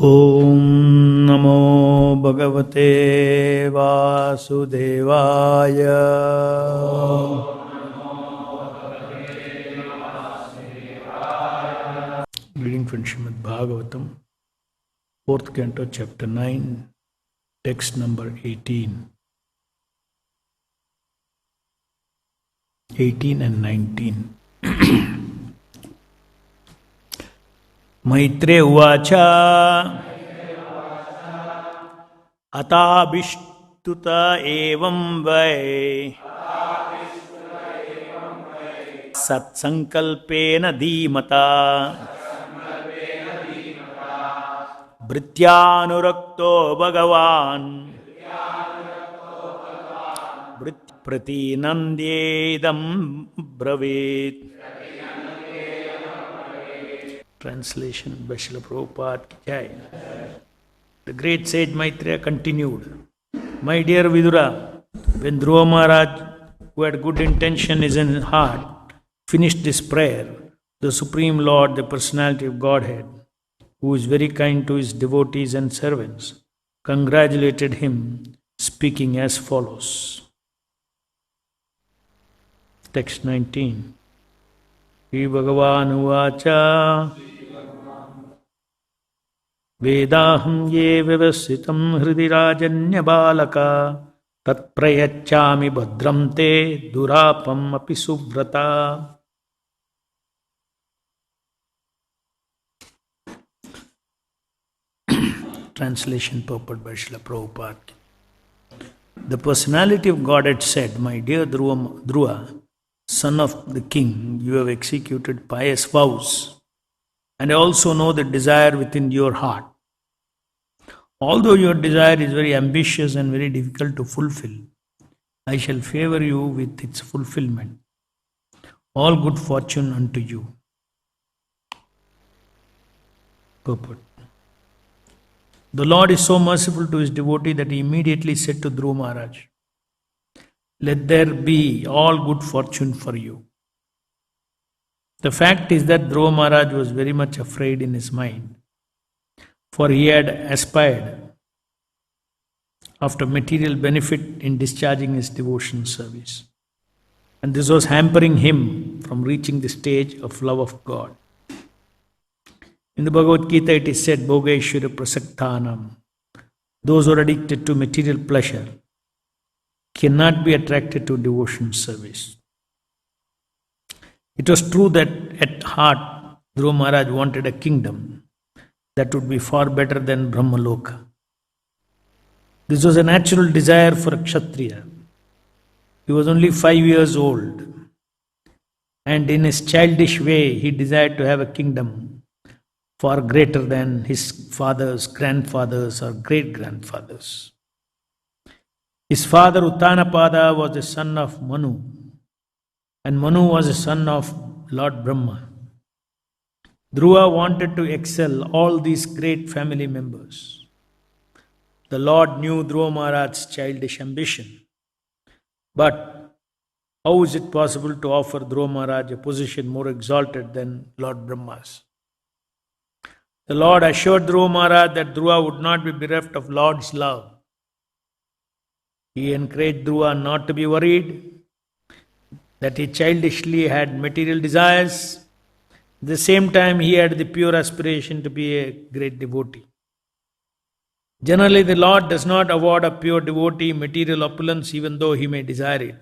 Om Namo Bhagavate Vasudevaya. Reading from Srimad-Bhagavatam, 4th Canto, Chapter 9, text number 18. 18 and 19. Maitre uvacha atabhishtuta evam vai satsankalpena dhimata bhrityanurakto bhagavan pratinandyedam bravit. Translation by Srila Prabhupada ki jai. The great sage Maitreya continued, "My dear Vidura, when Dhruva Maharaj, who had good intention in his heart, finished this prayer, the Supreme Lord, the Personality of Godhead, who is very kind to his devotees and servants, congratulated him, speaking as follows." Text 19. Shri Bhagavan Uvacha Vedaham ye vivasitam hridi rajanya balaka tat prayachami bhadram te durapam api suvrata. Translation purport by Srila Prabhupada. The Personality of God had said, "My dear Dhruva, son of the king, you have executed pious vows, and I also know the desire within your heart. Although your desire is very ambitious and very difficult to fulfill, I shall favor you with its fulfillment. All good fortune unto you." Purport. The Lord is so merciful to his devotee that he immediately said to Dhruva Maharaj, "Let there be all good fortune for you." The fact is that Dhruva Maharaj was very much afraid in his mind, for he had aspired after material benefit in discharging his devotion service, and this was hampering him from reaching the stage of love of God. In the Bhagavad Gita it is said, "Bhogaishwarya prasakthanam," those who are addicted to material pleasure cannot be attracted to devotion service. It was true that at heart Dhruva Maharaj wanted a kingdom that would be far better than Brahmaloka. This was a natural desire for a Kshatriya. He was only 5 years old, and in his childish way he desired to have a kingdom far greater than his fathers, grandfathers or great-grandfathers. His father Uttanapada was the son of Manu, and Manu was the son of Lord Brahma. Dhruva wanted to excel all these great family members. The Lord knew Dhruva Maharaj's childish ambition. But how is it possible to offer Dhruva Maharaj a position more exalted than Lord Brahma's? The Lord assured Dhruva Maharaj that Dhruva would not be bereft of Lord's love. He encouraged Dhruva not to be worried that he childishly had material desires. At the same time, he had the pure aspiration to be a great devotee. Generally, the Lord does not award a pure devotee material opulence even though he may desire it.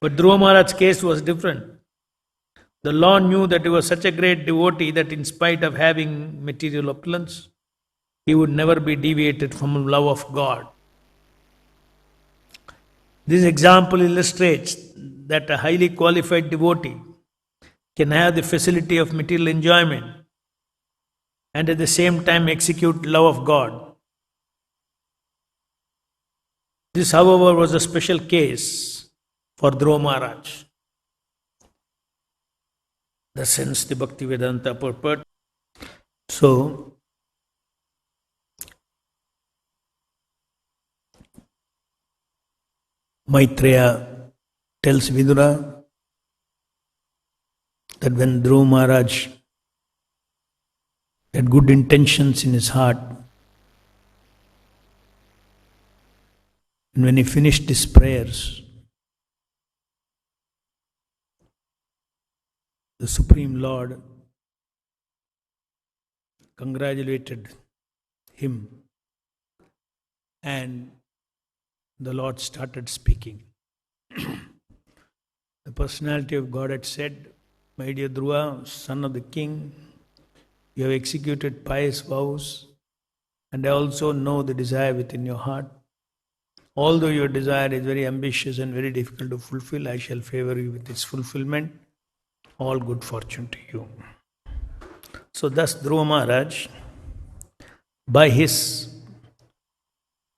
But Dhruva Maharaj's case was different. The Lord knew that he was such a great devotee that in spite of having material opulence, he would never be deviated from love of God. This example illustrates that a highly qualified devotee can have the facility of material enjoyment and at the same time execute love of God. This, however, was a special case for Dhruva Maharaj. Thus hence the Bhaktivedanta purport. So, Maitreya tells Vidura that when Dhruva Maharaj had good intentions in his heart. And when he finished his prayers, the Supreme Lord congratulated him, and the Lord started speaking. The personality of God had said, "My dear Dhruva, son of the king, you have executed pious vows, and I also know the desire within your heart. Although your desire is very ambitious and very difficult to fulfill, I shall favor you with its fulfillment. All good fortune to you." So thus Dhruva Maharaj, by his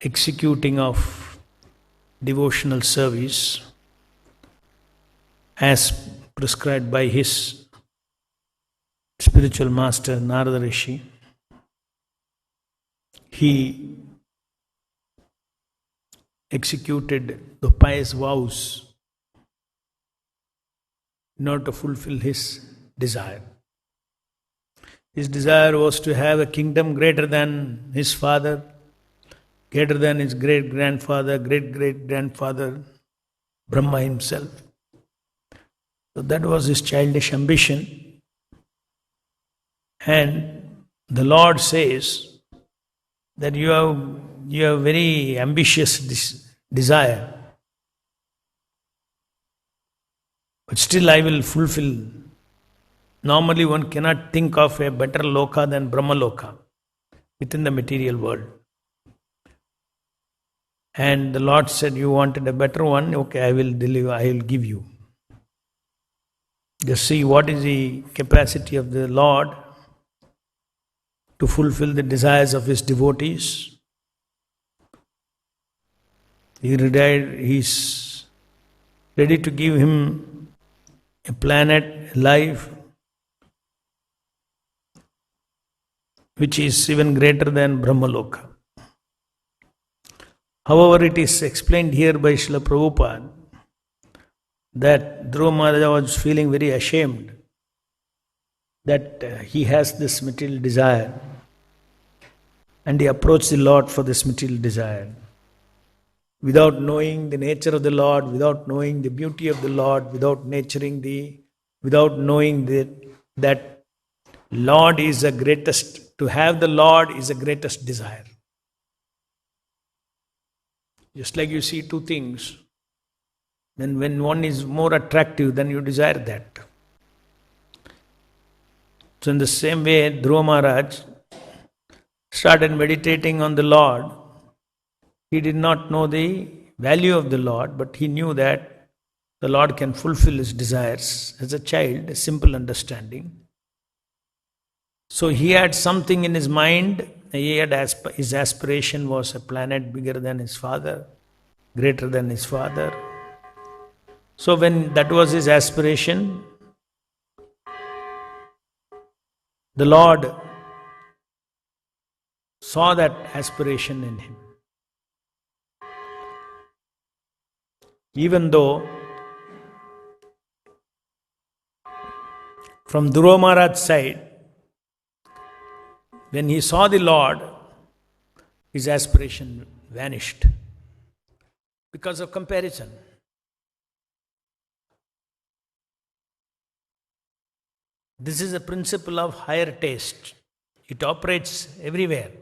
executing of devotional service as prescribed by his spiritual master Narada Rishi, he executed the pious vows in order to fulfill his desire. His desire was to have a kingdom greater than his father, greater than his great-grandfather, great-great-grandfather, Brahma himself. So that was his childish ambition. And the Lord says that you have very ambitious desire, but still I will fulfill. Normally one cannot think of a better loka than Brahma loka within the material world. And the Lord said, "You wanted a better one, okay, I will deliver, I will give you." Just see what is the capacity of the Lord to fulfill the desires of his devotees. He's ready to give him a planet, a life, which is even greater than Brahmaloka. However, it is explained here by Srila Prabhupada that Dhruva Maharaj was feeling very ashamed that he has this material desire, and he approached the Lord for this material desire. Without knowing the nature of the Lord, without knowing the beauty of the Lord, without knowing that Lord is the greatest, to have the Lord is the greatest desire. Just like you see two things, then when one is more attractive, then you desire that. So in the same way, Dhruva Maharaj started meditating on the Lord. He did not know the value of the Lord, but he knew that the Lord can fulfill his desires. As a child, a simple understanding. So he had something in his mind. His aspiration was a planet bigger than his father, greater than his father. So when that was his aspiration, the Lord saw that aspiration in him. Even though from Dhruva Maharaj's side, when he saw the Lord, his aspiration vanished because of comparison. This is a principle of higher taste. It operates everywhere.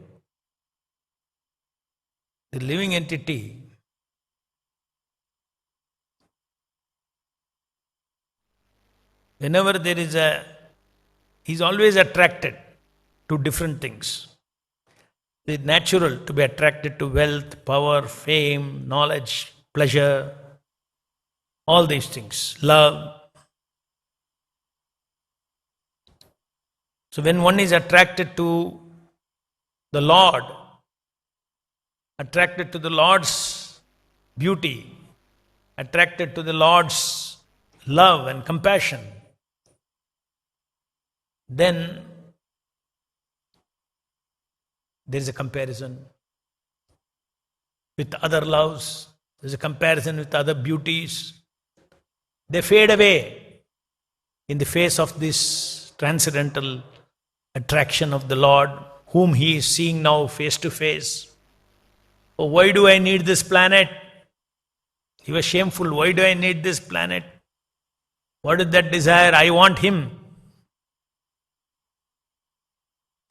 The living entity whenever there is he's always attracted to different things. It's natural to be attracted to wealth, power, fame, knowledge, pleasure, all these things, love. So when one is attracted to the Lord, attracted to the Lord's beauty, attracted to the Lord's love and compassion, then there is a comparison with other loves, there is a comparison with other beauties. They fade away in the face of this transcendental attraction of the Lord, whom he is seeing now face to face. Oh, why do I need this planet? He was shameful. Why do I need this planet? What is that desire? I want him.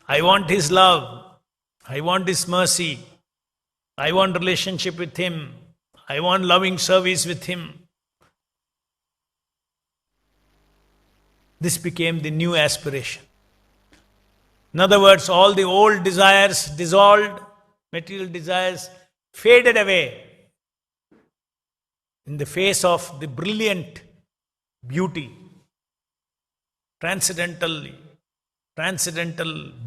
I want his love. I want his mercy. I want relationship with him. I want loving service with him. This became the new aspiration. In other words, all the old desires dissolved, material desires faded away in the face of the brilliant beauty, transcendental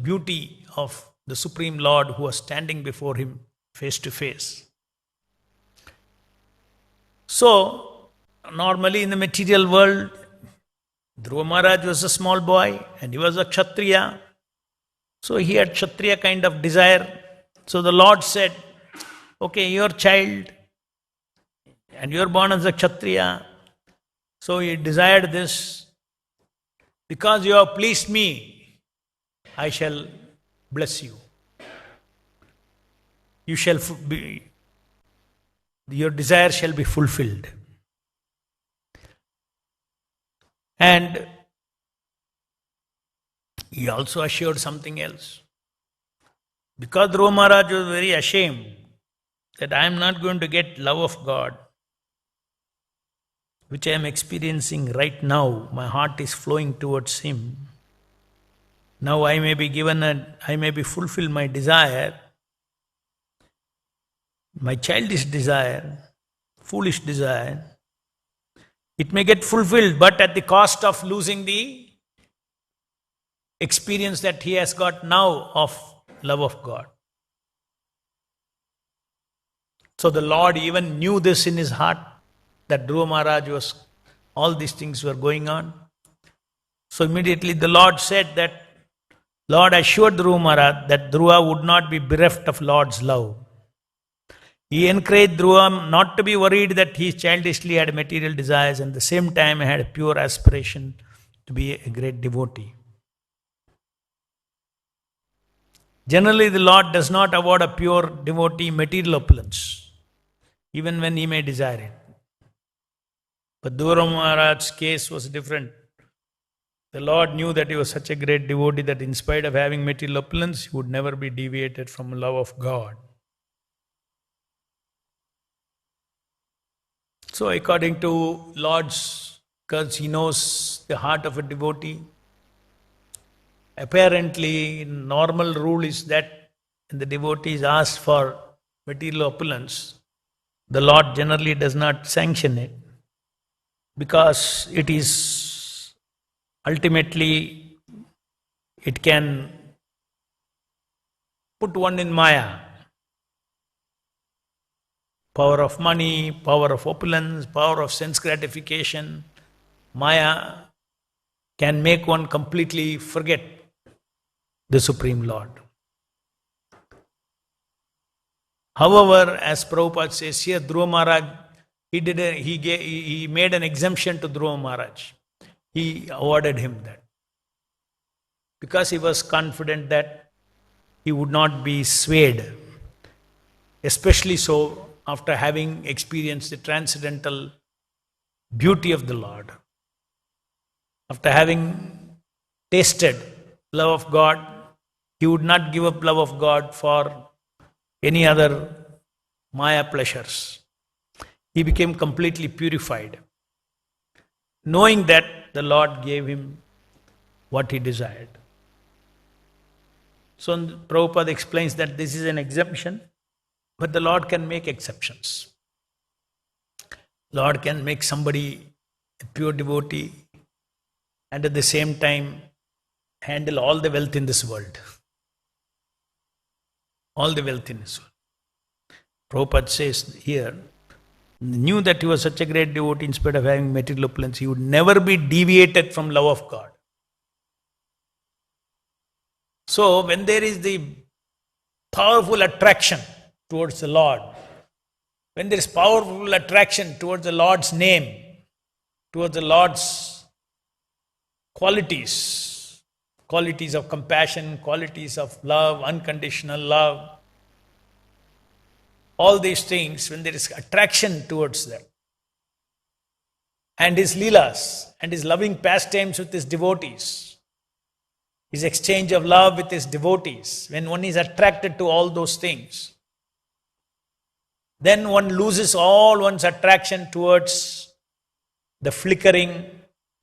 beauty of the Supreme Lord who was standing before him face to face. So, normally in the material world, Dhruva Maharaj was a small boy and he was a Kshatriya. So he had Kshatriya kind of desire. So the Lord said, okay, you're child and you're born as a Kshatriya. So he desired this. Because you have pleased me, I shall bless you. You shall be, your desire shall be fulfilled. And he also assured something else. Because Dhruva Maharaj was very ashamed that I am not going to get love of God, which I am experiencing right now. My heart is flowing towards him. Now I may be fulfilled my desire, my childish desire, foolish desire. It may get fulfilled, but at the cost of losing the experience that he has got now of love of God. So the Lord even knew this in his heart, that Dhruva Maharaj all these things were going on. So immediately the Lord said that, Lord assured Dhruva Maharaj that Dhruva would not be bereft of Lord's love. He encouraged Dhruva not to be worried that he childishly had material desires and at the same time had a pure aspiration to be a great devotee. Generally, the Lord does not award a pure devotee material opulence, even when he may desire it. But Dhruva Maharaj's case was different. The Lord knew that he was such a great devotee that in spite of having material opulence, he would never be deviated from love of God. So according to Lord's, because he knows the heart of a devotee, apparently normal rule is that when the devotees ask for material opulence, the Lord generally does not sanction it, because it is ultimately, it can put one in Maya. Power of money, power of opulence, power of sense gratification, Maya can make one completely forget the Supreme Lord. However, as Prabhupada says here, Dhruva Maharaj, he made an exemption to Dhruva Maharaj. He awarded him that. Because he was confident that he would not be swayed. Especially so after having experienced the transcendental beauty of the Lord. After having tasted love of God, he would not give up love of God for any other Maya pleasures. He became completely purified, knowing that the Lord gave him what he desired. So Prabhupada explains that this is an exemption, but the Lord can make exceptions. Lord can make somebody a pure devotee and at the same time handle all the wealth in this world. All the wealth in this world. Prabhupada says here, knew that he was such a great devotee in spite of having material opulence, he would never be deviated from love of God. So when there is the powerful attraction towards the Lord, when there is powerful attraction towards the Lord's name, towards the Lord's qualities, qualities of compassion, qualities of love, unconditional love. All these things, when there is attraction towards them, and his leelas, and his loving pastimes with his devotees, his exchange of love with his devotees, when one is attracted to all those things, then one loses all one's attraction towards the flickering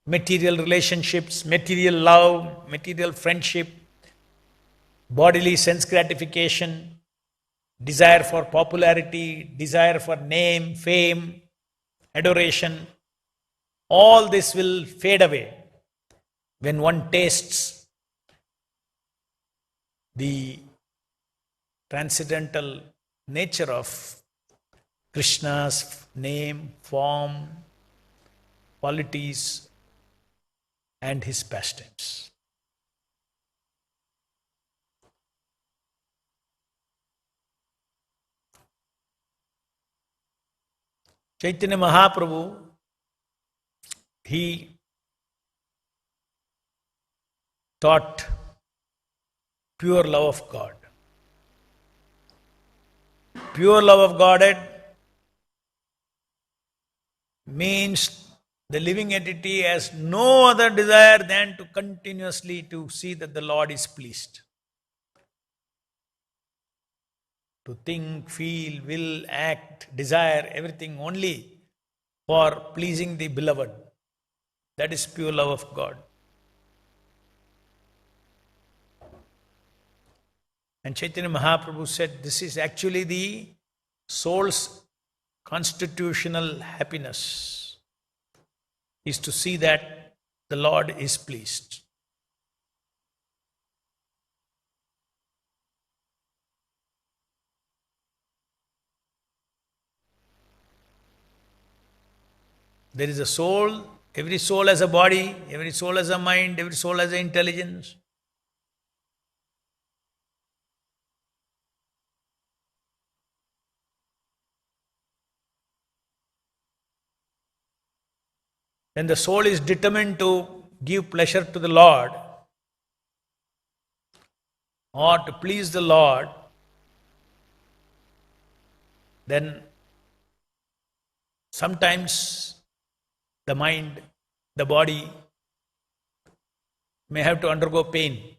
material relationships, material love, material friendship, bodily sense gratification, desire for popularity, desire for name, fame, adoration. All this will fade away when one tastes the transcendental nature of Krishna's name, form, qualities, and his pastimes. Chaitanya Mahaprabhu, he taught pure love of God. Pure love of Godhead means the living entity has no other desire than to continuously to see that the Lord is pleased. To think, feel, will, act, desire, everything only for pleasing the beloved. That is pure love of God. And Chaitanya Mahaprabhu said this is actually the soul's constitutional happiness, is to see that the Lord is pleased. There is a soul, every soul has a body, every soul has a mind, every soul has an intelligence. When the soul is determined to give pleasure to the Lord or to please the Lord, then sometimes the mind, the body may have to undergo pain.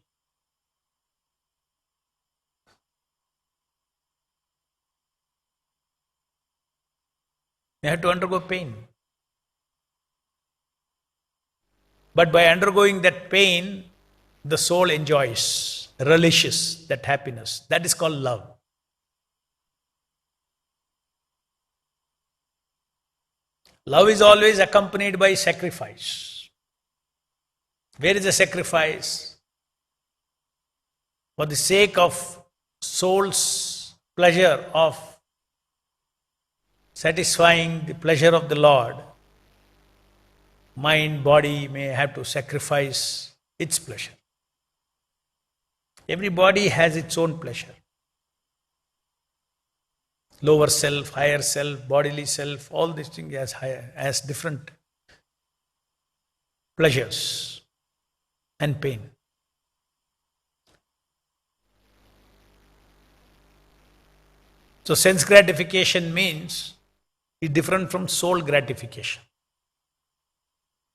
May have to undergo pain. But by undergoing that pain, the soul enjoys, relishes that happiness. That is called love. Love is always accompanied by sacrifice. Where is the sacrifice? For the sake of soul's pleasure of satisfying the pleasure of the Lord, mind, body may have to sacrifice its pleasure. Every body has its own pleasure. Lower self, higher self, bodily self, all these things has different pleasures and pain. So sense gratification means is different from soul gratification.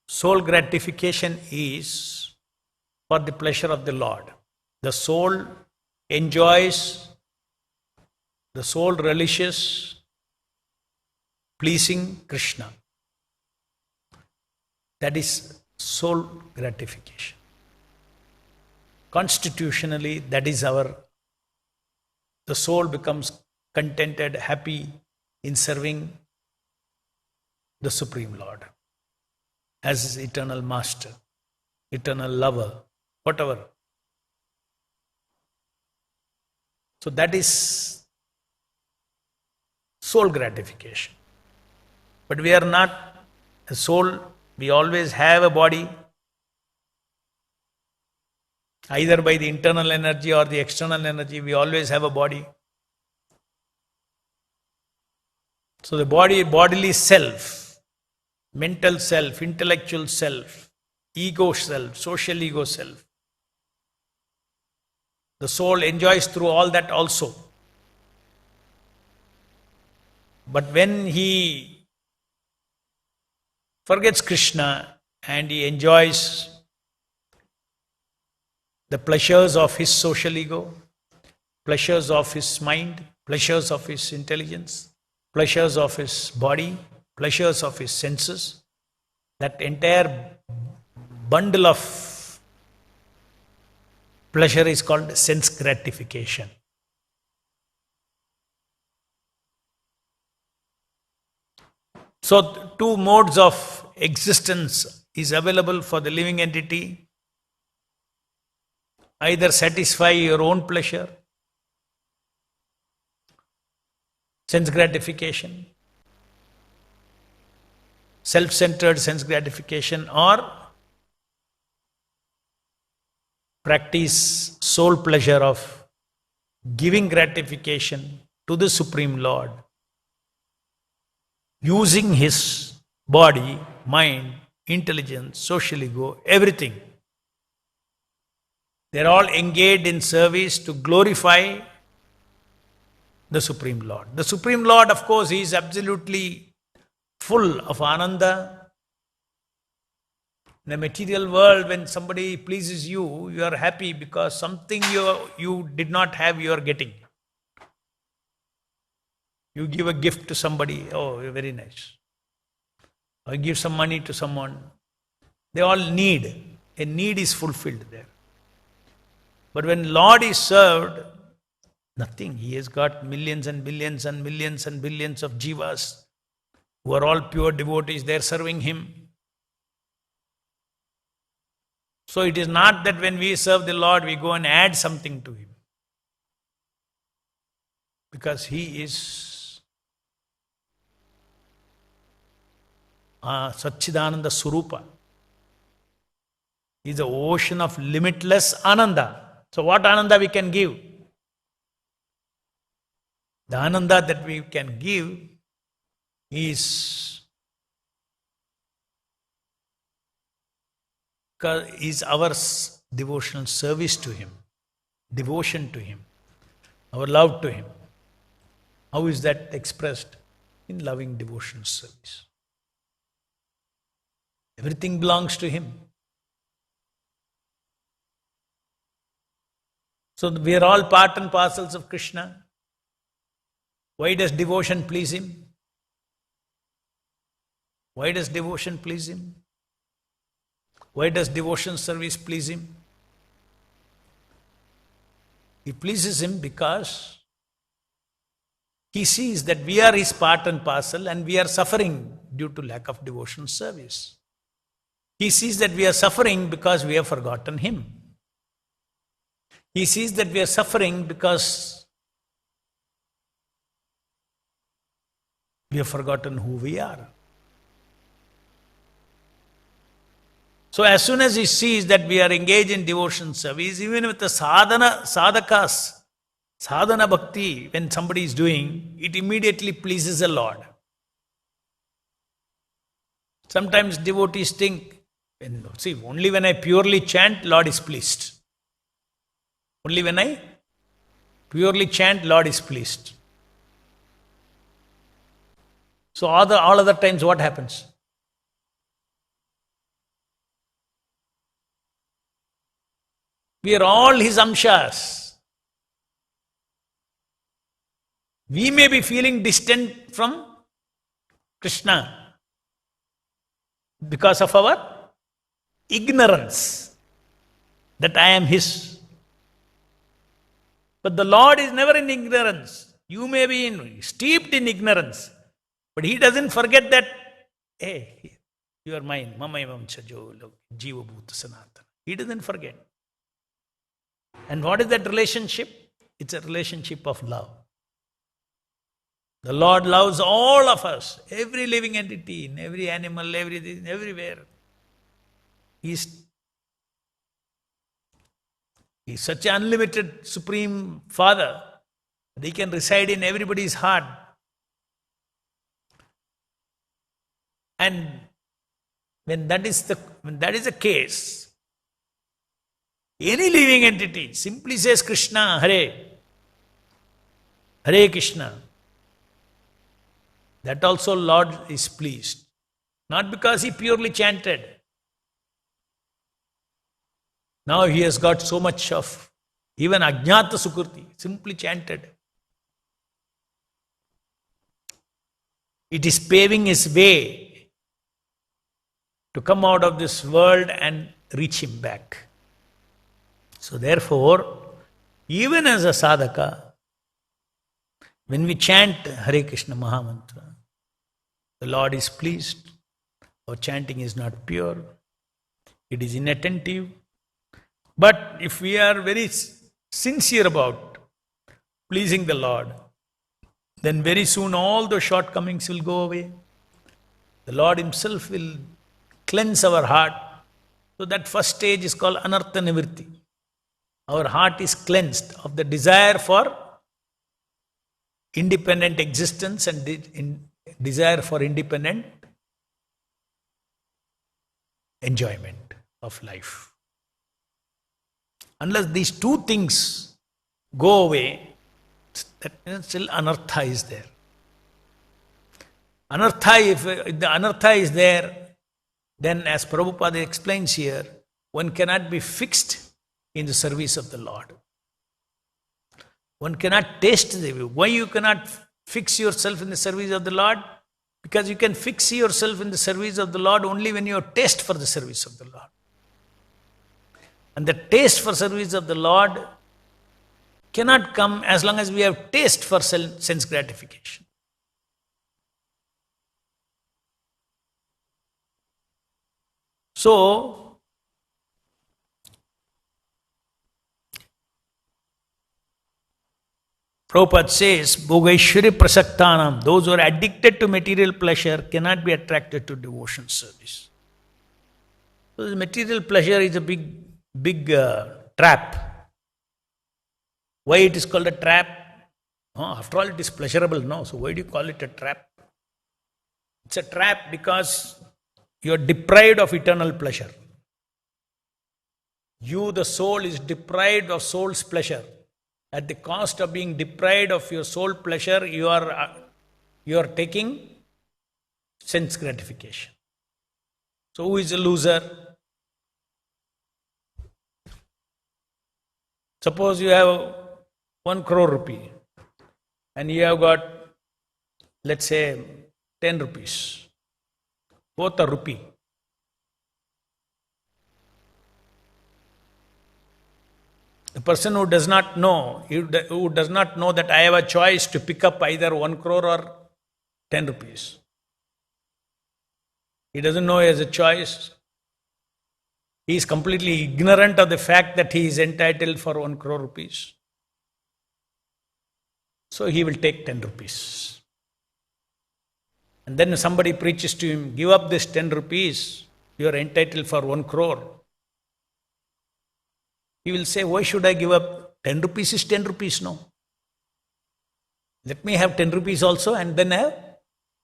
Soul gratification is for the pleasure of the Lord. The soul enjoys, the soul relishes pleasing Krishna. That is soul gratification. Constitutionally, that is the soul becomes contented, happy in serving the Supreme Lord as his eternal master, eternal lover, whatever. So that is soul gratification. But we are not a soul, we always have a body, either by the internal energy or the external energy, we always have a body. So the bodily self, mental self, intellectual self, ego self, social ego self, The soul enjoys through all that also. But when he forgets Krishna and he enjoys the pleasures of his social ego, pleasures of his mind, pleasures of his intelligence, pleasures of his body, pleasures of his senses, that entire bundle of pleasure is called sense gratification. So, two modes of existence is available for the living entity. Either satisfy your own pleasure, sense gratification, self-centered sense gratification, or practice soul pleasure of giving gratification to the Supreme Lord, using his body, mind, intelligence, social ego, everything. They're all engaged in service to glorify the Supreme Lord. The Supreme Lord, of course, he is absolutely full of ananda. In the material world, when somebody pleases you, you are happy because something you did not have, you are getting. You give a gift to somebody, oh, you're very nice. Or give some money to someone. They all need. A need is fulfilled there. But when Lord is served, nothing. He has got millions and billions and millions and billions of jivas who are all pure devotees. They are serving him. So it is not that when we serve the Lord, we go and add something to him. Because he is Satchidananda Surupa. He is the ocean of limitless ananda. So what ananda we can give? The ananda that we can give is our devotional service to him, devotion to him, our love to him. How is that expressed? In loving devotional service. Everything belongs to him. So we are all part and parcels of Krishna. Why does devotion please him? Why does devotion please him? Why does devotion service please him? It pleases him because he sees that we are his part and parcel and we are suffering due to lack of devotion service. He sees that we are suffering because we have forgotten him. He sees that we are suffering because we have forgotten who we are. So as soon as he sees that we are engaged in devotion service, even with the sadhakas, sadhana bhakti, when somebody is doing, it immediately pleases the Lord. Sometimes devotees think, see, only when I purely chant, Lord is pleased. Only when I purely chant, Lord is pleased. So all other times what happens? We are all his amshas. We may be feeling distant from Krishna because of our ignorance that I am his. But the Lord is never in ignorance. You may be steeped in ignorance. But he doesn't forget that, hey, you are mine. Mamayavam chajo jiva bhuta sanatana. He doesn't forget. And what is that relationship? It's a relationship of love. The Lord loves all of us, every living entity, in every animal, everything, everywhere. He's such an unlimited Supreme Father that he can reside in everybody's heart. And when that is the case, Any living entity simply says Krishna, Hare, Hare Krishna, that also Lord is pleased. Not because he purely chanted. Now he has got so much of even Ajnata Sukriti, simply chanted. It is paving his way to come out of this world and reach him back. So therefore, even as a sadhaka, when we chant Hare Krishna Mahamantra, the Lord is pleased. Our chanting is not pure. It is inattentive. But if we are very sincere about pleasing the Lord, then very soon all the shortcomings will go away. The Lord himself will cleanse our heart. So that first stage is called anartha nivritti. Our heart is cleansed of the desire for independent existence and desire for independent enjoyment of life. Unless these two things go away, that means still anartha is there. Anartha, if the anartha is there, then as Prabhupada explains here, one cannot be fixed in the service of the Lord. One cannot taste the way. Why you cannot fix yourself in the service of the Lord? Because you can fix yourself in the service of the Lord only when you have taste for the service of the Lord. And the taste for service of the Lord cannot come as long as we have taste for sense gratification. So, Prabhupada says, Bhogaishwarya prasaktanam, those who are addicted to material pleasure cannot be attracted to devotion service. So, the material pleasure is a big trap. Why it is called a trap? After all, it is pleasurable, no? So, why do you call it a trap? It's a trap because you are deprived of eternal pleasure. You, the soul, is deprived of soul's pleasure. At the cost of being deprived of your soul pleasure, you are taking sense gratification. So who is a loser? Suppose you have 1 crore rupee and you have got, let's say, 10 rupees. Both are rupee. The person who does not know, that I have a choice to pick up either 1 crore or 10 rupees. He doesn't know he has a choice. He is completely ignorant of the fact that he is entitled for 1 crore rupees. So he will take 10 rupees. And then somebody preaches to him, give up this 10 rupees, you are entitled for 1 crore. He will say, why should I give up? 10 rupees is 10 rupees, no. Let me have 10 rupees also and then have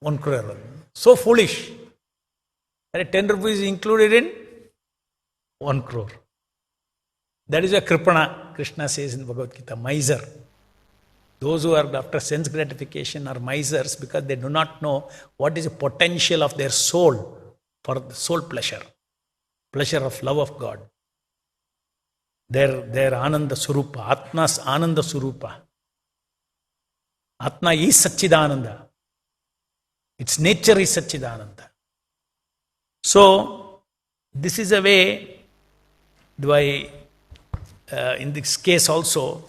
1 crore. So foolish. 10 rupees is included in 1 crore. That is a kripana, Krishna says in Bhagavad Gita, miser. Those who are after sense gratification are misers because they do not know what is the potential of their soul for the soul pleasure of love of God. Their Ananda Surupa, Atma's Ananda Surupa. Atma is Satchidananda. Its nature is Satchidananda. So, this is a way, in this case also,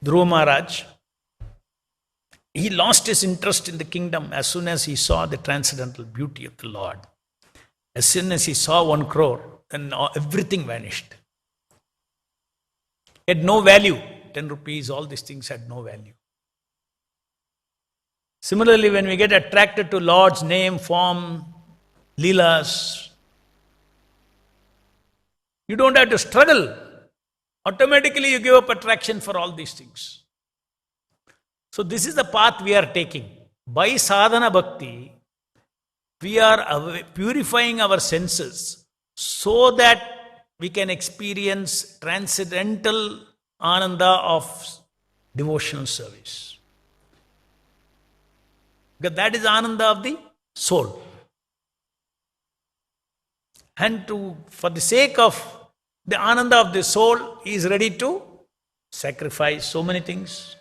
Dhruva Maharaj, he lost his interest in the kingdom as soon as he saw the transcendental beauty of the Lord. As soon as he saw 1 crore, then everything vanished. It had no value. 10 rupees, all these things had no value. Similarly, when we get attracted to Lord's name, form, leelas, you don't have to struggle. Automatically you give up attraction for all these things. So this is the path we are taking. By sadhana bhakti, we are purifying our senses so that we can experience transcendental ananda of devotional service. Because that is ananda of the soul. And for the sake of the ananda of the soul, he is ready to sacrifice so many things.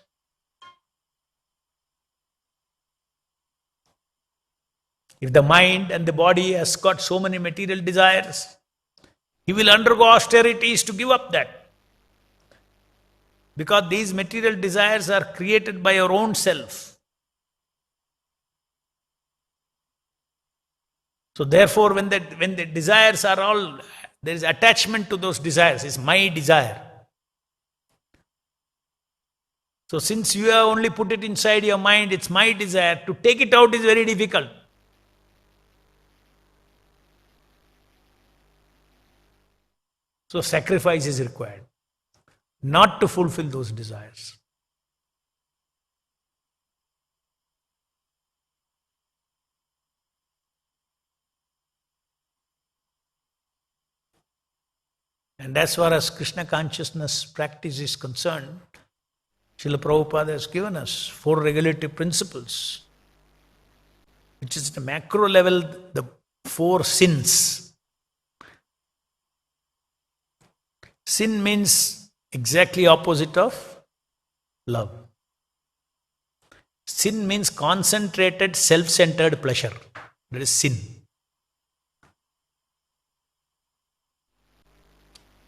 If the mind and the body has got so many material desires, he will undergo austerities to give up that. Because these material desires are created by our own self. So therefore, when the desires are all, there is attachment to those desires. It's my desire. So since you have only put it inside your mind, it's my desire, to take it out is very difficult. So sacrifice is required, not to fulfill those desires. And as far as Krishna consciousness practice is concerned, Srila Prabhupada has given us 4 regulative principles, which is at a macro level the 4 sins. Sin means exactly opposite of love. Sin means concentrated, self-centered pleasure. That is sin.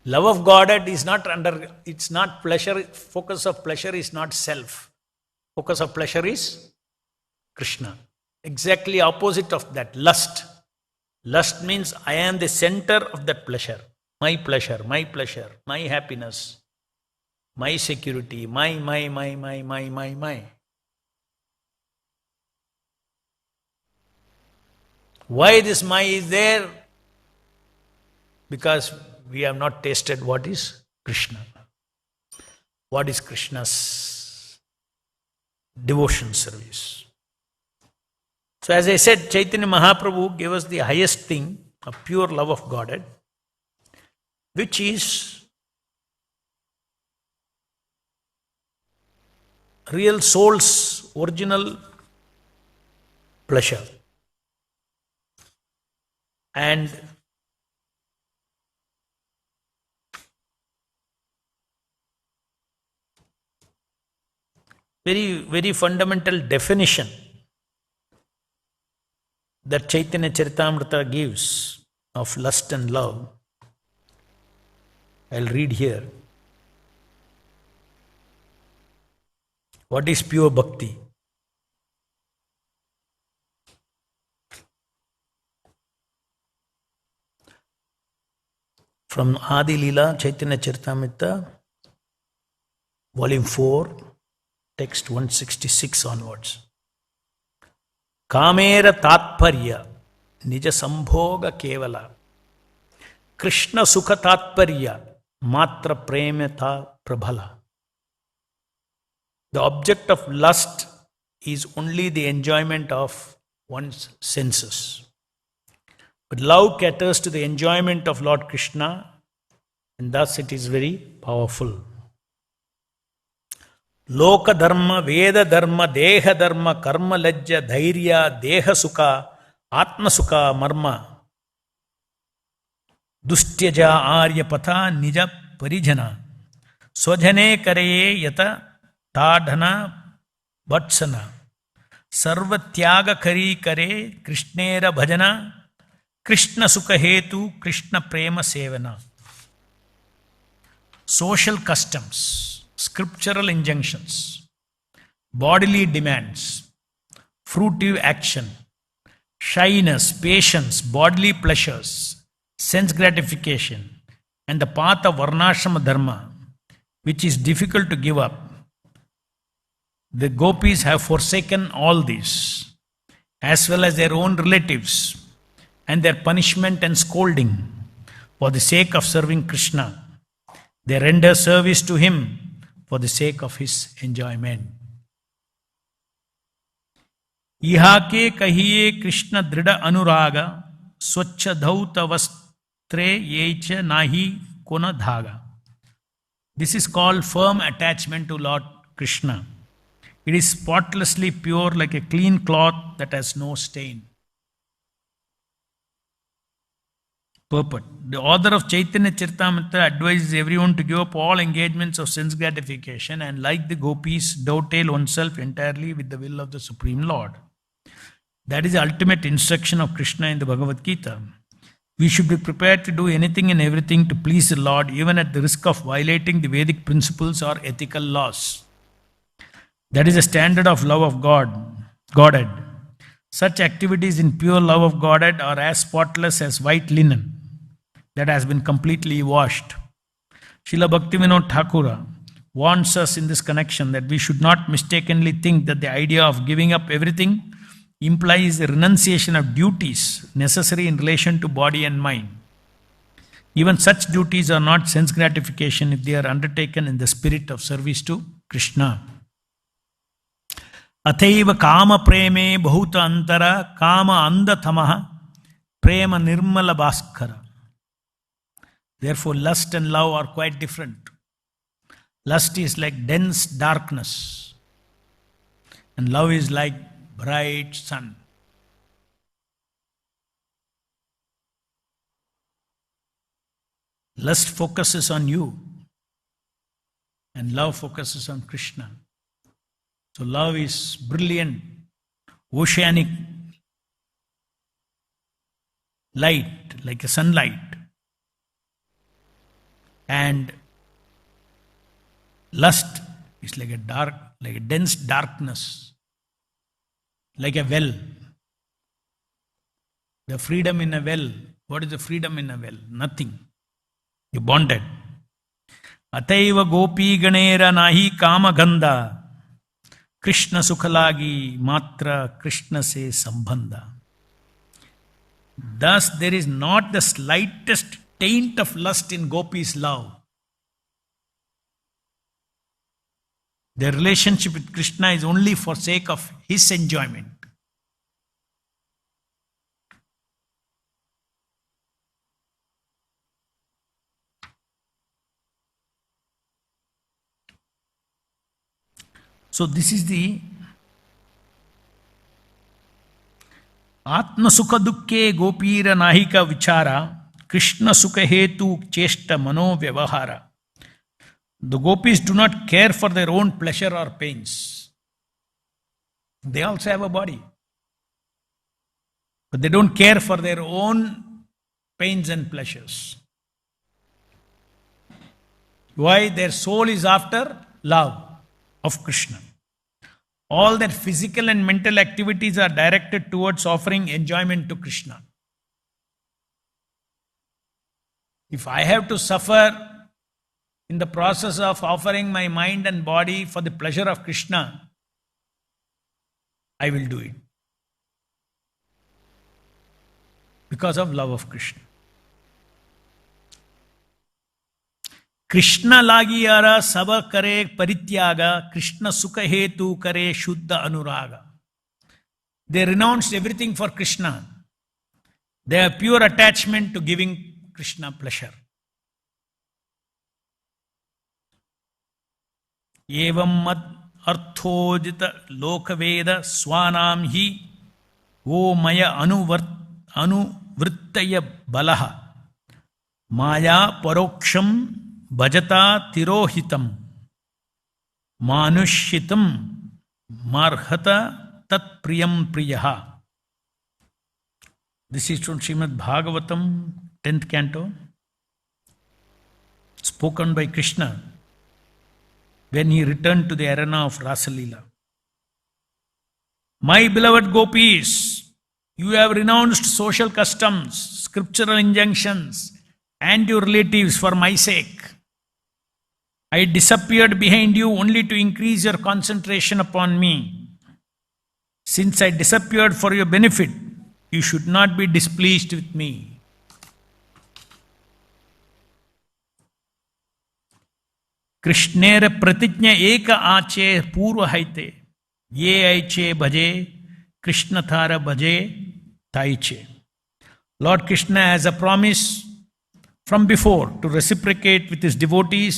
Love of Godhead is not it's not pleasure. Focus of pleasure is not self. Focus of pleasure is Krishna. Exactly opposite of that, lust. Lust means I am the center of that pleasure. My pleasure, my happiness, my security, my. Why this my is there? Because we have not tasted what is Krishna. What is Krishna's devotion service? So as I said, Chaitanya Mahaprabhu gave us the highest thing of pure love of Godhead, which is real soul's original pleasure. And very, very fundamental definition that Chaitanya Charitamrita gives of lust and love, I'll read here. What is pure bhakti? From Adi Leela, Chaitanya Charitamrita, volume 4, text 166 onwards. Kamera tatparya, nija sambhoga kevala, Krishna sukha tatparya, matra premata prabhala. The object of lust is only the enjoyment of one's senses. But love caters to the enjoyment of Lord Krishna, and thus it is very powerful. Loka dharma, Veda dharma, Deha dharma, Karma lajja, Dhairya, Deha sukha, Atma sukha, Marma, Dustyaja Arya Patha, Nija Parijana, Swajane Kareye Yata, Tadhana Vatsana, Sarva Tyaga Kari Kare, Krishnera Bhajana, Krishna Sukha Hetu, Krishna Prema Sevana. Social customs, scriptural injunctions, bodily demands, fruitive action, shyness, patience, bodily pleasures, sense gratification, and the path of Varnashrama Dharma, which is difficult to give up. The gopis have forsaken all these, as well as their own relatives, and their punishment and scolding, for the sake of serving Krishna. They render service to him for the sake of his enjoyment. Ihake kahiye Krishna drida anuraga, swachha dhauta yecha nahi kona dhaga. This is called firm attachment to Lord Krishna. It is spotlessly pure like a clean cloth that has no stain. Purport. The author of Chaitanya Charitamrita advises everyone to give up all engagements of sense gratification and, like the gopis, dovetail oneself entirely with the will of the Supreme Lord. That is the ultimate instruction of Krishna in the Bhagavad Gita. We should be prepared to do anything and everything to please the Lord, even at the risk of violating the Vedic principles or ethical laws. That is a standard of love of Godhead. Such activities in pure love of Godhead are as spotless as white linen that has been completely washed. Srila Bhaktivedanta Thakura warns us in this connection that we should not mistakenly think that the idea of giving up everything implies the renunciation of duties necessary in relation to body and mind. Even such duties are not sense gratification if they are undertaken in the spirit of service to Krishna. Athaiva kama preme bhuta antara kama andatamaha prema nirmala bhaskara. Therefore, lust and love are quite different. Lust is like dense darkness, and love is like bright sun. Lust focuses on you, and love focuses on Krishna. So love is brilliant, oceanic light, like a sunlight. And lust is like a dense darkness, like a well. The freedom in a well. What is the freedom in a well? Nothing. You're bonded. Ataiva gopi ganera nahi kama ganda. Krishna sukhalagi matra Krishna se sambandha. Thus there is not the slightest taint of lust in gopis' love. Their relationship with Krishna is only for sake of his enjoyment. So this is the Atma Sukha Dukke Gopira Nahika Vichara Krishna Sukha Hetu Cheshta Mano Vyavahara. The gopis do not care for their own pleasure or pains. They also have a body. But they don't care for their own pains and pleasures. Why? Their soul is after love of Krishna. All their physical and mental activities are directed towards offering enjoyment to Krishna. If I have to suffer in the process of offering my mind and body for the pleasure of Krishna, I will do it. Because of love of Krishna. Krishna lagiyara sava kare parityaga, Krishna sukha hetu kare shuddha anuraga. They renounced everything for Krishna. They have pure attachment to giving Krishna pleasure. Evam mad arthojita lokaveda swanam hi o maya anuvrittaya balaha maya paroksham bhajata tirohitam manushitam marhata tat priyam priyaha. This is from Srimad-Bhagavatam, 10th canto, spoken by Krishna when he returned to the arena of Rasalila. My beloved gopis, you have renounced social customs, scriptural injunctions, and your relatives for my sake. I disappeared behind you only to increase your concentration upon me. Since I disappeared for your benefit, you should not be displeased with me. Krishnera pratijna eka ache purva haite ye aiche bhaje Krishna thara bhaje taiche. Lord Krishna has a promise from before to reciprocate with his devotees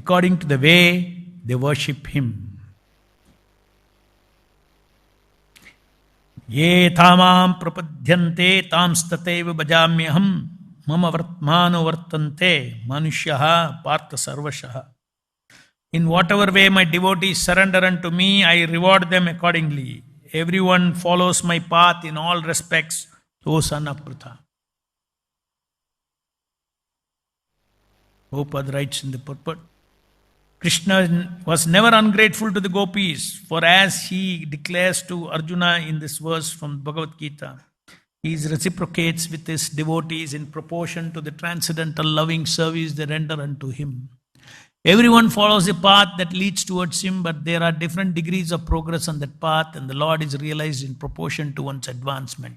according to the way they worship him. Ye thamam prapadyante tamstateva bhajamyaham mama vartmano vartante manushyaha partha sarvashaha. In whatever way my devotees surrender unto me, I reward them accordingly. Everyone follows my path in all respects, O son of Pritha. Prabhupada writes in the purport, Krishna was never ungrateful to the gopis, for as he declares to Arjuna in this verse from Bhagavad Gita, he reciprocates with his devotees in proportion to the transcendental loving service they render unto him. Everyone follows a path that leads towards him, but there are different degrees of progress on that path, and the Lord is realized in proportion to one's advancement.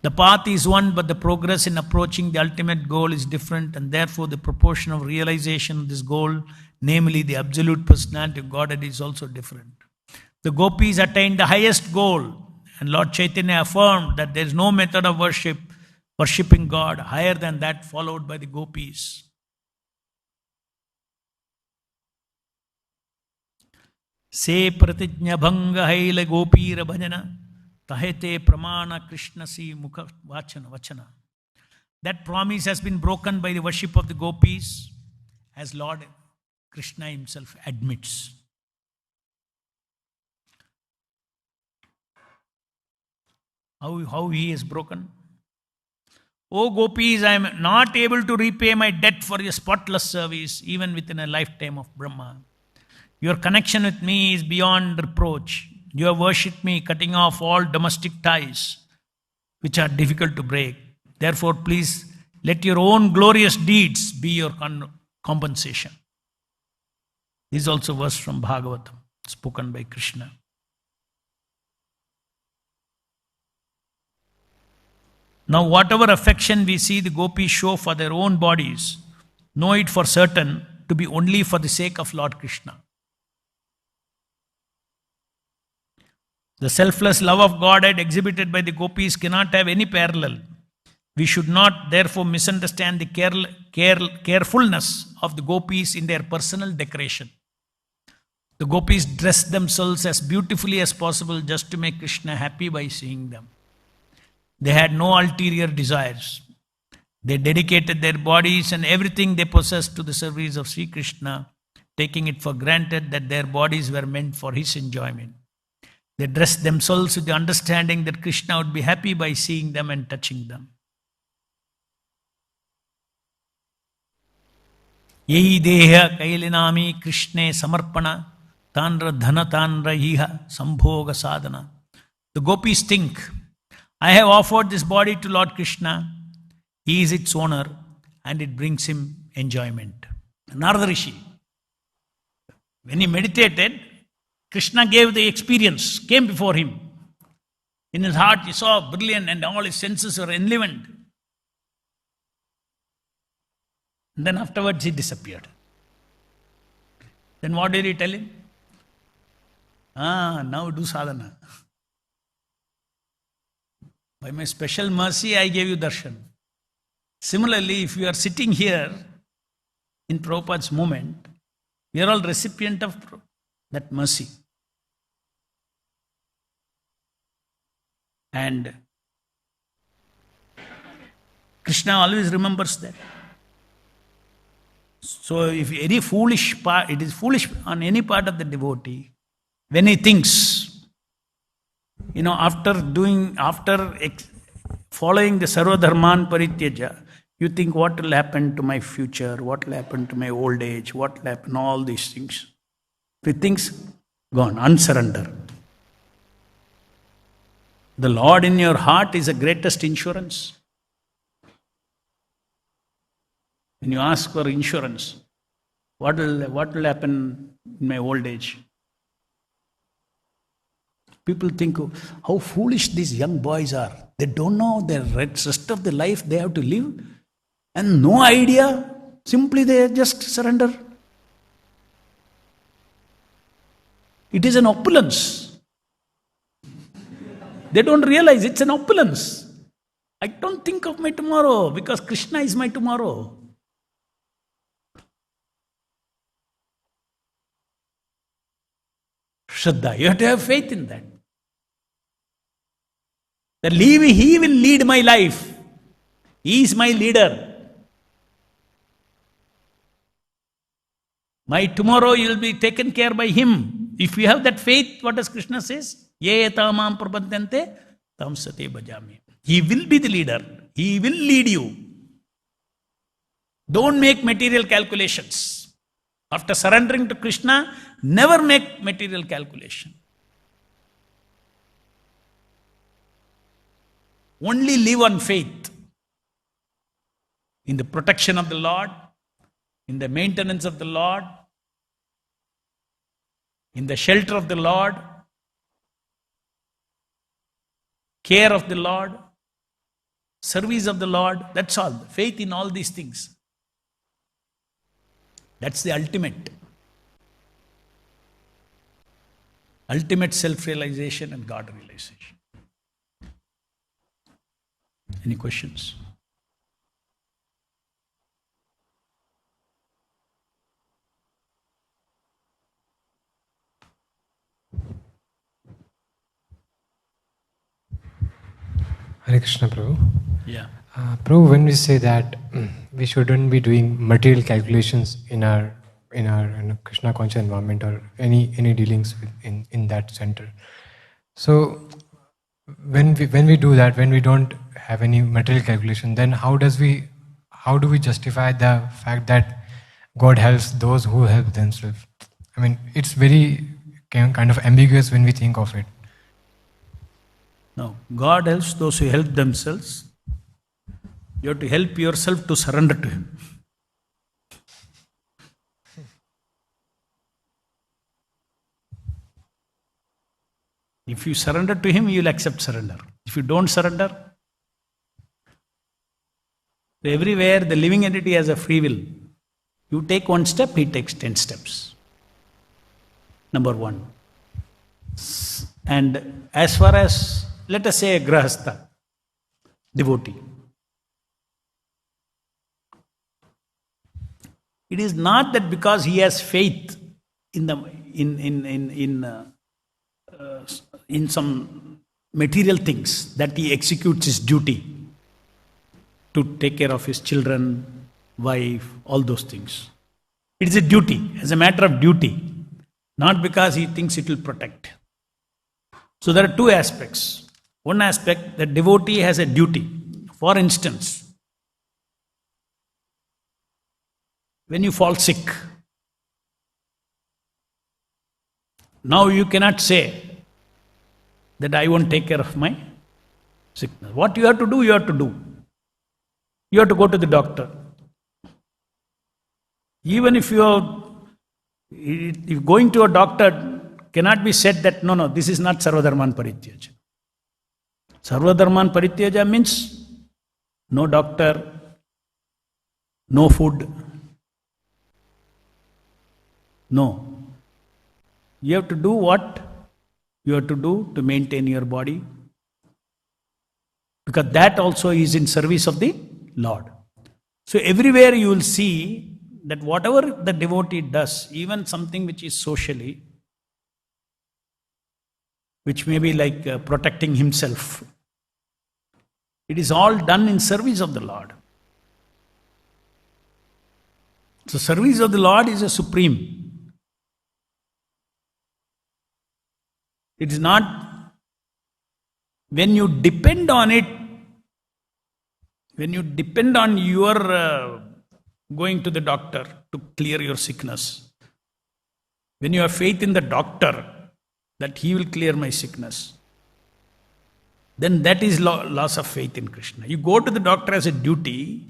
The path is one, but the progress in approaching the ultimate goal is different, and therefore the proportion of realization of this goal, namely the absolute personality of Godhead, is also different. The gopis attained the highest goal, and Lord Chaitanya affirmed that there is no method of worshipping God higher than that followed by the gopis. Se pratijna bhanga haila gopira bhajana tahete pramana krishna si mukha vachana. That promise has been broken by the worship of the gopis, as Lord Krishna himself admits. How he is broken? O gopis, I am not able to repay my debt for your spotless service, even within a lifetime of Brahma. Your connection with me is beyond reproach. You have worshipped me, cutting off all domestic ties, which are difficult to break. Therefore, please let your own glorious deeds be your compensation. This is also a verse from Bhagavatam, spoken by Krishna. Now, whatever affection we see the gopis show for their own bodies, know it for certain to be only for the sake of Lord Krishna. The selfless love of Godhead exhibited by the gopis cannot have any parallel. We should not therefore misunderstand the carefulness of the gopis in their personal decoration. The gopis dressed themselves as beautifully as possible just to make Krishna happy by seeing them. They had no ulterior desires. They dedicated their bodies and everything they possessed to the service of Sri Krishna, taking it for granted that their bodies were meant for his enjoyment. They dressed themselves with the understanding that Krishna would be happy by seeing them and touching them. Yehi deha kailinami Krishne samarpana tanra dhana tanra iha sambhoga sadhana. The gopis think, I have offered this body to Lord Krishna. He is its owner and it brings him enjoyment. Narada Rishi, when he meditated, Krishna gave the experience, came before him. In his heart he saw brilliant and all his senses were enlivened. And then afterwards he disappeared. Then what did he tell him? Now do sadhana. By my special mercy I gave you darshan. Similarly, if you are sitting here in Prabhupada's moment, we are all recipient of that mercy. And Krishna always remembers that. So if any foolish part, it is foolish on any part of the devotee, when he thinks, after following the Sarva Dharman Parityaja, you think what will happen to my future, what will happen to my old age, what will happen, all these things. If he thinks, gone, unsurrender. The Lord in your heart is the greatest insurance. When you ask for insurance, what will happen in my old age? People think, how foolish these young boys are. They don't know the rest of the life they have to live and no idea. Simply they just surrender. It is an opulence. They don't realize it's an opulence. I don't think of my tomorrow because Krishna is my tomorrow. Shraddha. You have to have faith in that. That He will lead my life. He is my leader. My tomorrow will be taken care by Him. If you have that faith, what does Krishna says? Ye etamam prapadyante tam sate bhajami. He will be the leader. He will lead you. Don't make material calculations. After surrendering to Krishna, never make material calculation. Only live on faith. In the protection of the Lord, in the maintenance of the Lord, in the shelter of the Lord, care of the Lord, service of the Lord. That's all. Faith in all these things. That's the ultimate self-realization and God realization. Any questions? Hare Krishna, Prabhu. Yeah. Prabhu, when we say that we shouldn't be doing material calculations in our Krishna conscious environment or any dealings with in that center. So when we do that, when we don't have any material calculation, then how do we justify the fact that God helps those who help themselves? I mean, it's very kind of ambiguous when we think of it. No, God helps those who help themselves. You have to help yourself to surrender to Him. If you surrender to Him, you will accept surrender. If you don't surrender, everywhere the living entity has a free will. You take one step, He takes 10 steps. Number one. And as far as, let us say, a grahastha, devotee. It is not that because he has faith in some material things that he executes his duty to take care of his children, wife, all those things. It is a duty, as a matter of duty, not because he thinks it will protect. So there are two aspects. One aspect, the devotee has a duty. For instance, when you fall sick, now you cannot say that I won't take care of my sickness. What you have to do, you have to do. You have to go to the doctor. Even if going to a doctor cannot be said that, no, this is not sarvadharman parityaja. Sarvadharman parityaja means no doctor, no food. No. You have to do what you have to do to maintain your body, because that also is in service of the Lord. So everywhere you will see that whatever the devotee does, even something which is socially, which may be like protecting himself, it is all done in service of the Lord. So service of the Lord is a supreme. It is not, when you depend on it, when you depend on your going to the doctor to clear your sickness, when you have faith in the doctor that he will clear my sickness, then that is loss of faith in Krishna. You go to the doctor as a duty,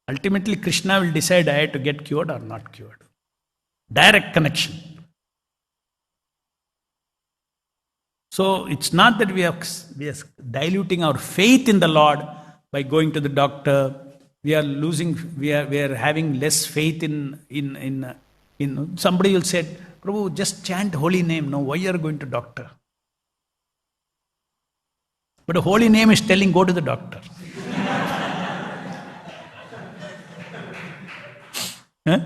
ultimately Krishna will decide I have to get cured or not cured. Direct connection. So it's not that we are diluting our faith in the Lord by going to the doctor. We are having less faith in somebody will say, Prabhu, just chant holy name. No, why you are going to doctor? But a holy name is telling go to the doctor. Huh?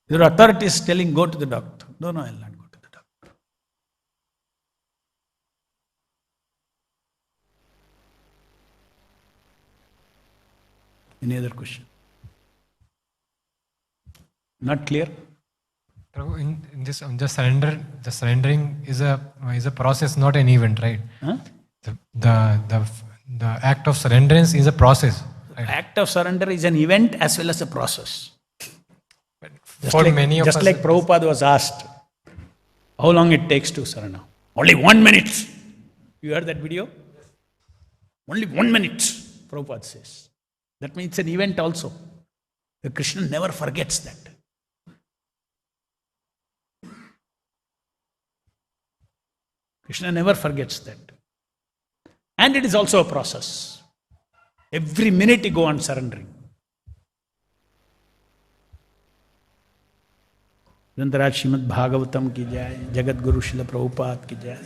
Your authority is telling go to the doctor. No, I'll not go to the doctor. Any other question? Not clear? Prabhu, in this, the surrendering is a process, not an event, right? Huh? The act of surrenderance is a process. Right? Act of surrender is an event as well as a process. Many of us, just like Prabhupada was asked, how long it takes to surrender? Only 1 minute. You heard that video? Only 1 minute, Prabhupada says. That means it's an event also. The Krishna never forgets that. Krishna never forgets that. And it is also a process. Every minute you go on surrendering. Srimad-Bhagavatam ki jai, Jagat Guru Srila Prabhupada ki jai.